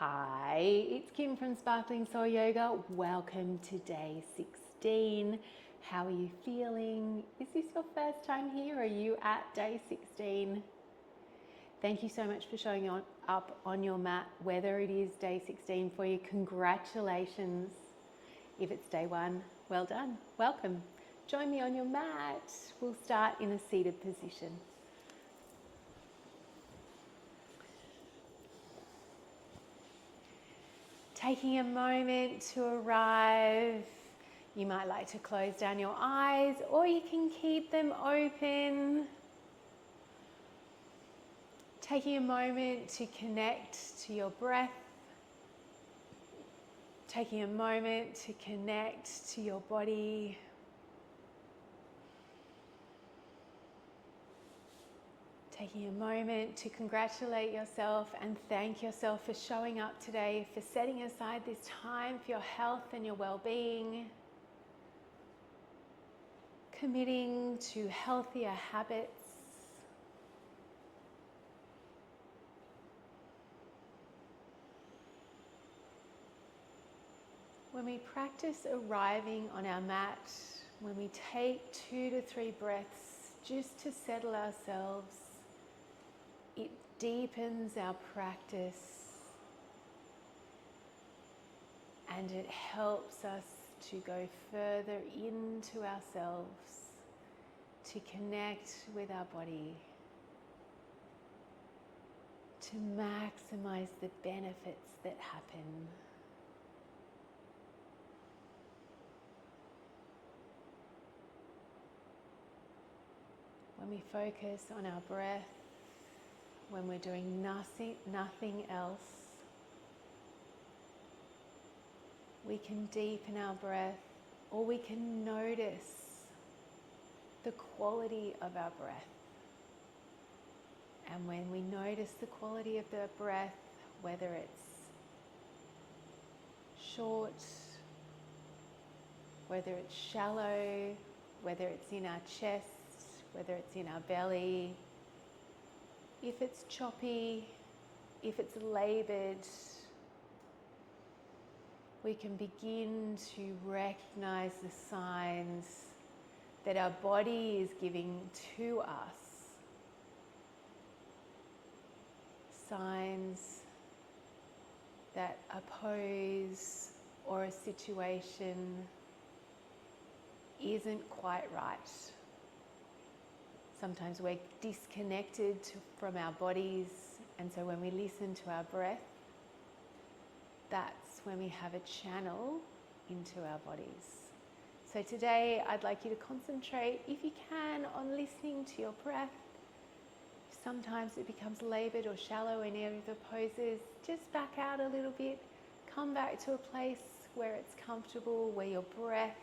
Hi, it's Kim from Sparkling Soul Yoga. Welcome to day 16. How are you feeling? Is this your first time here? Are you at day 16? Thank you so much for showing up on your mat, whether it is day 16 for you. Congratulations. If it's day 1, well done. Welcome. Join me on your mat. We'll start in a seated position. Taking a moment to arrive. You might like to close down your eyes or you can keep them open. Taking a moment to connect to your breath. Taking a moment to connect to your body. Taking a moment to congratulate yourself and thank yourself for showing up today, for setting aside this time for your health and your well-being. Committing to healthier habits. When we practice arriving on our mat, when we take 2 to 3 breaths just to settle ourselves, it deepens our practice and it helps us to go further into ourselves, to connect with our body, to maximize the benefits that happen. When we focus on our breath, when we're doing nothing else, we can deepen our breath, or we can notice the quality of our breath. And when we notice the quality of the breath, whether it's short, whether it's shallow, whether it's in our chest, whether it's in our belly, if it's choppy, if it's labored, we can begin to recognize the signs that our body is giving to us. Signs that a pose or a situation isn't quite right. Sometimes we're disconnected from our bodies, and so when we listen to our breath, that's when we have a channel into our bodies. So today I'd like you to concentrate, if you can, on listening to your breath. Sometimes it becomes labored or shallow in any of the poses. Just back out a little bit, come back to a place where it's comfortable, where your breath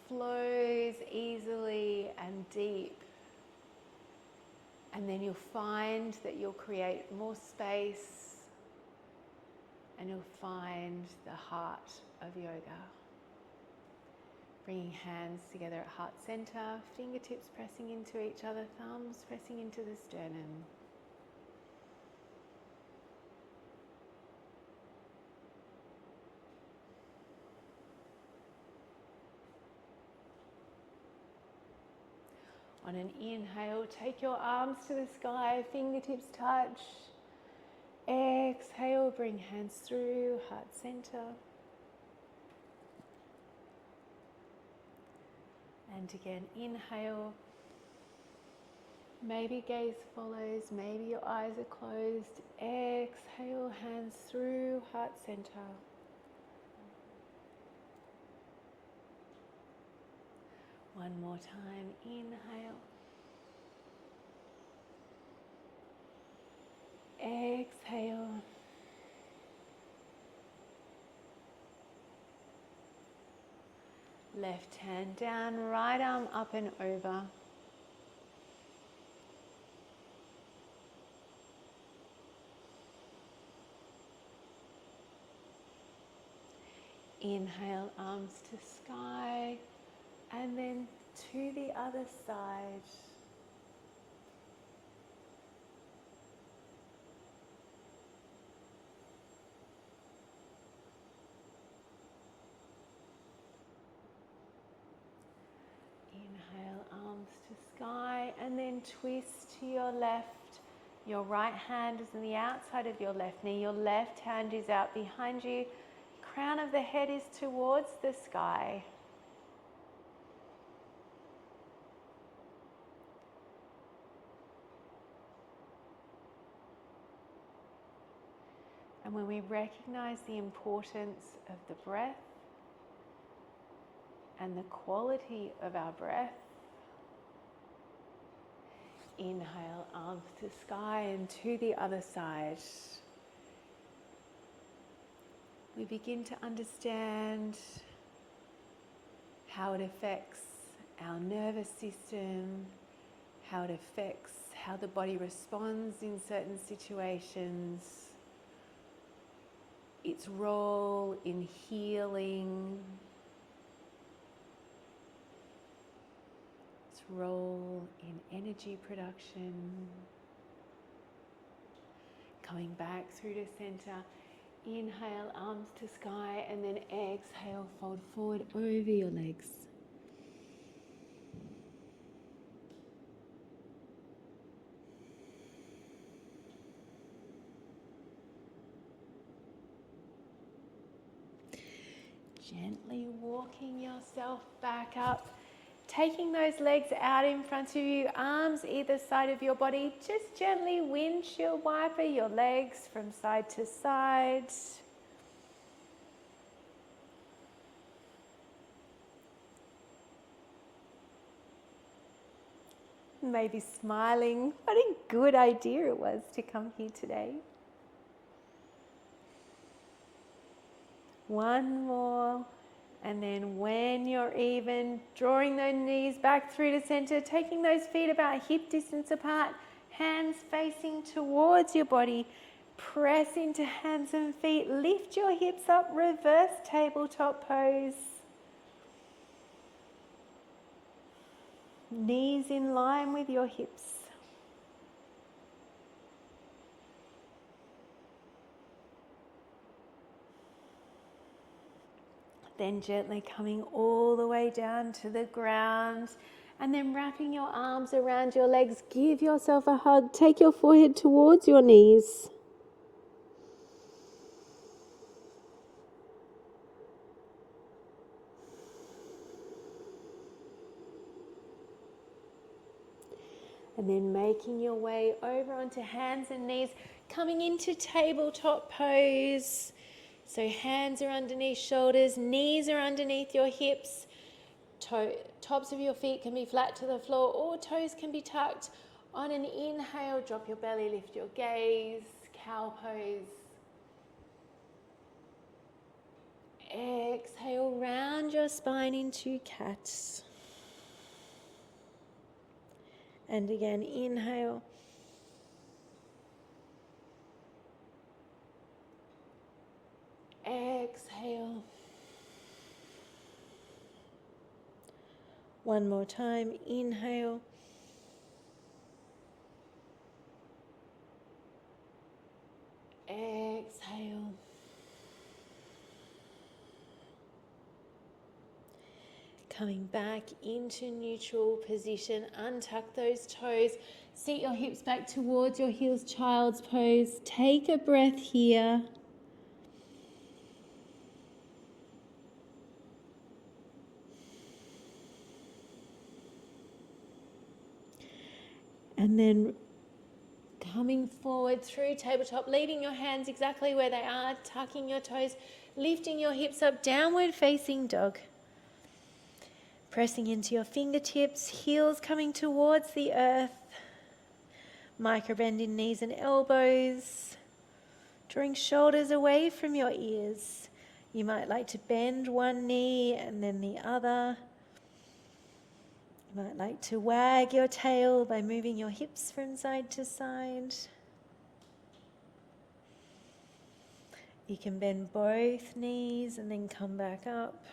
flows easily and deep. And then you'll find that you'll create more space and you'll find the heart of yoga. Bringing hands together at heart center, fingertips pressing into each other, thumbs pressing into the sternum. On an inhale, take your arms to the sky, fingertips touch. Exhale, bring hands through, heart center. And again, inhale. Maybe gaze follows, maybe your eyes are closed. Exhale, hands through, heart center. One more time, inhale. Exhale. Left hand down, right arm up and over. Inhale, arms to sky, and then to the other side. and then twist to your left. Your right hand is on the outside of your left knee. Your left hand is out behind you. Crown of the head is towards the sky. And when we recognize the importance of the breath and the quality of our breath, inhale, arms to sky and to the other side. We begin to understand how it affects our nervous system, how it affects how the body responds in certain situations, its role in healing, its role in energy production. Coming back through to center. Inhale, arms to sky, and then exhale, fold forward over your legs. Gently walking yourself back up, taking those legs out in front of you, arms either side of your body. Just gently windshield wiper your legs from side to side. Maybe smiling. What a good idea it was to come here today. One more. And then when you're even, drawing those knees back through to center, taking those feet about hip distance apart, hands facing towards your body. Press into hands and feet. Lift your hips up, reverse tabletop pose. Knees in line with your hips. Then gently coming all the way down to the ground and then wrapping your arms around your legs. Give yourself a hug. Take your forehead towards your knees. And then making your way over onto hands and knees, coming into tabletop pose. So hands are underneath shoulders, knees are underneath your hips, tops of your feet can be flat to the floor or toes can be tucked. On an inhale, drop your belly, lift your gaze, cow pose. Exhale, round your spine into cat. And again, inhale. Exhale. One more time, inhale. Exhale. Coming back into neutral position, untuck those toes, seat your hips back towards your heels, child's pose. Take a breath here. And then coming forward through tabletop, leaving your hands exactly where they are, tucking your toes, lifting your hips up, downward facing dog. Pressing into your fingertips, heels coming towards the earth. Micro bend in knees and elbows. Drawing shoulders away from your ears. You might like to bend one knee and then the other. You might like to wag your tail by moving your hips from side to side. You can bend both knees and then come back up.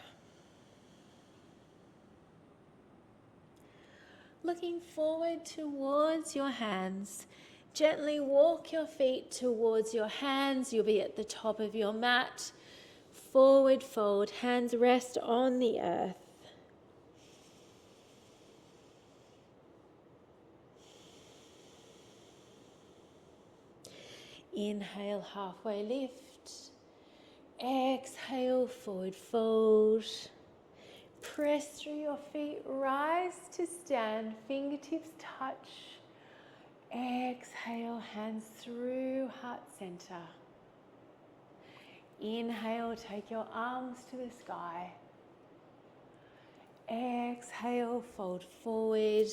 Looking forward towards your hands. Gently walk your feet towards your hands. You'll be at the top of your mat. Forward fold, hands rest on the earth. Inhale, halfway lift. Exhale, forward fold. Press through your feet, rise to stand, fingertips touch. Exhale, hands through heart center. Inhale, take your arms to the sky. Exhale, fold forward.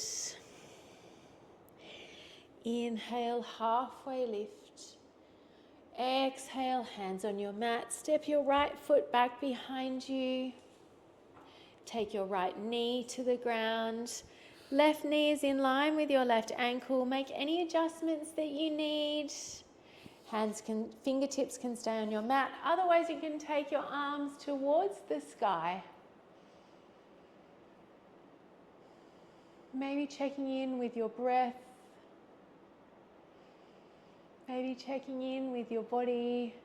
Inhale, halfway lift. Exhale, hands on your mat. Step your right foot back behind you. Take your right knee to the ground. Left knee is in line with your left ankle. Make any adjustments that you need. Fingertips can stay on your mat. Otherwise, you can take your arms towards the sky. Maybe checking in with your breath. Maybe checking in with your body.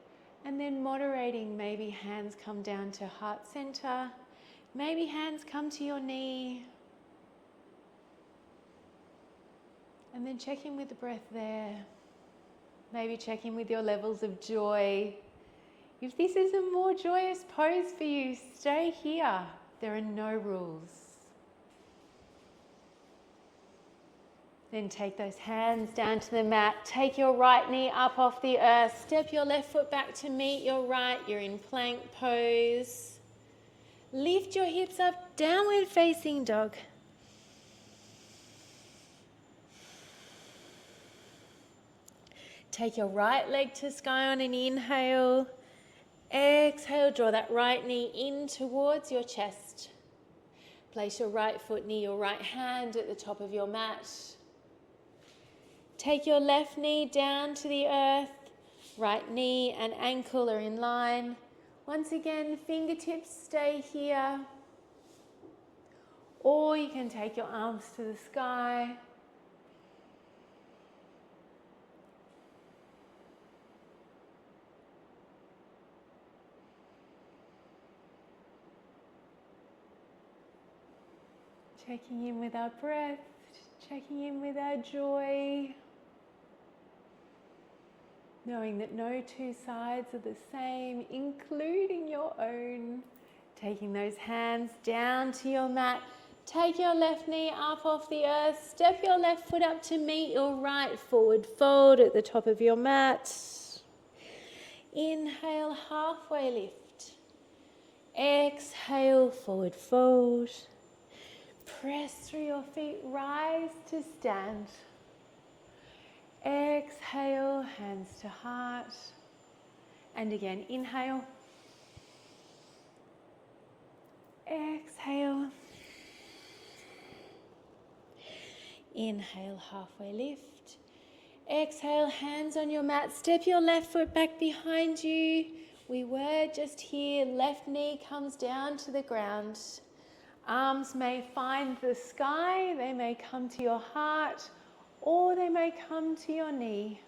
And then moderating. Maybe hands come down to heart center. Maybe hands come to your knee. And then check in with the breath there. Maybe check in with your levels of joy. If this is a more joyous pose for you, stay here. There are no rules. Then take those hands down to the mat. Take your right knee up off the earth. Step your left foot back to meet your right. You're in plank pose. Lift your hips up, downward facing dog. Take your right leg to sky on an inhale. Exhale, draw that right knee in towards your chest. Place your right foot near your right hand at the top of your mat. Take your left knee down to the earth. Right knee and ankle are in line. Once again, fingertips stay here. Or you can take your arms to the sky. Checking in with our breath, checking in with our joy. Knowing that no two sides are the same, including your own. Taking those hands down to your mat. Take your left knee up off the earth. Step your left foot up to meet your right. Forward fold at the top of your mat. Inhale, halfway lift. Exhale, forward fold. Press through your feet, rise to stand. Exhale, hands to heart. And again, inhale. Exhale. Inhale, halfway lift. Exhale, hands on your mat. Step your left foot back behind you. We were just here. Left knee comes down to the ground. Arms may find the sky. They may come to your heart, or they may come to your knee.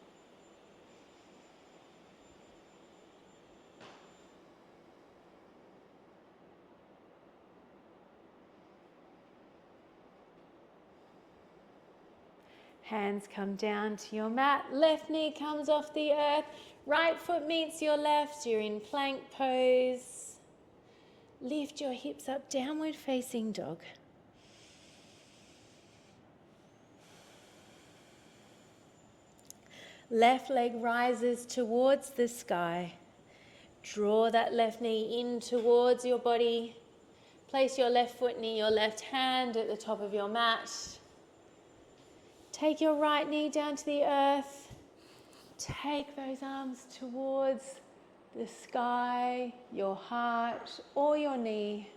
Hands come down to your mat. Left knee comes off the earth. Right foot meets your left. You're in plank pose. Lift your hips up, downward facing dog. Left leg rises towards the sky. Draw that left knee in towards your body. Place your left foot near your left hand at the top of your mat. Take your right knee down to the earth. Take those arms towards the sky, your heart, or your knee.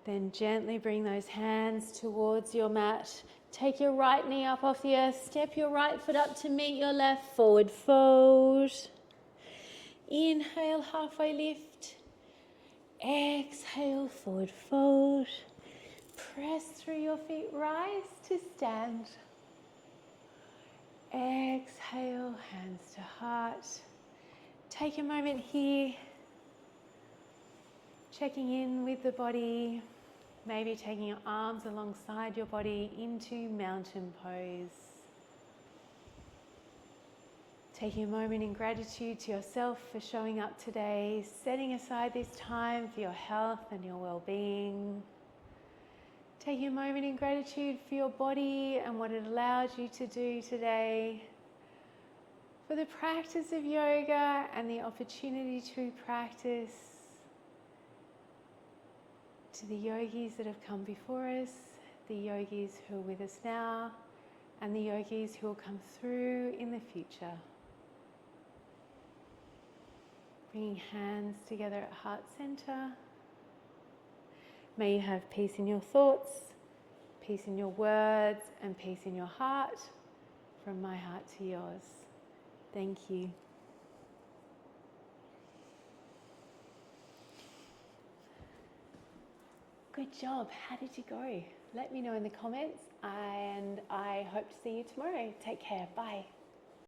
Then gently bring those hands towards your mat. Take your right knee up off the earth. Step your right foot up to meet your left. Forward fold. Inhale, halfway lift. Exhale, forward fold. Press through your feet, rise to stand. Exhale, hands to heart. Take a moment here, checking in with the body, maybe taking your arms alongside your body into mountain pose. Taking a moment in gratitude to yourself for showing up today, setting aside this time for your health and your well-being. Taking a moment in gratitude for your body and what it allowed you to do today. For the practice of yoga and the opportunity to practice. To the yogis that have come before us, the yogis who are with us now, and the yogis who will come through in the future. Bringing hands together at heart center. May you have peace in your thoughts, peace in your words, and peace in your heart. From my heart to yours. Thank you. Good job. How did you go? Let me know in the comments, and I hope to see you tomorrow. Take care. Bye.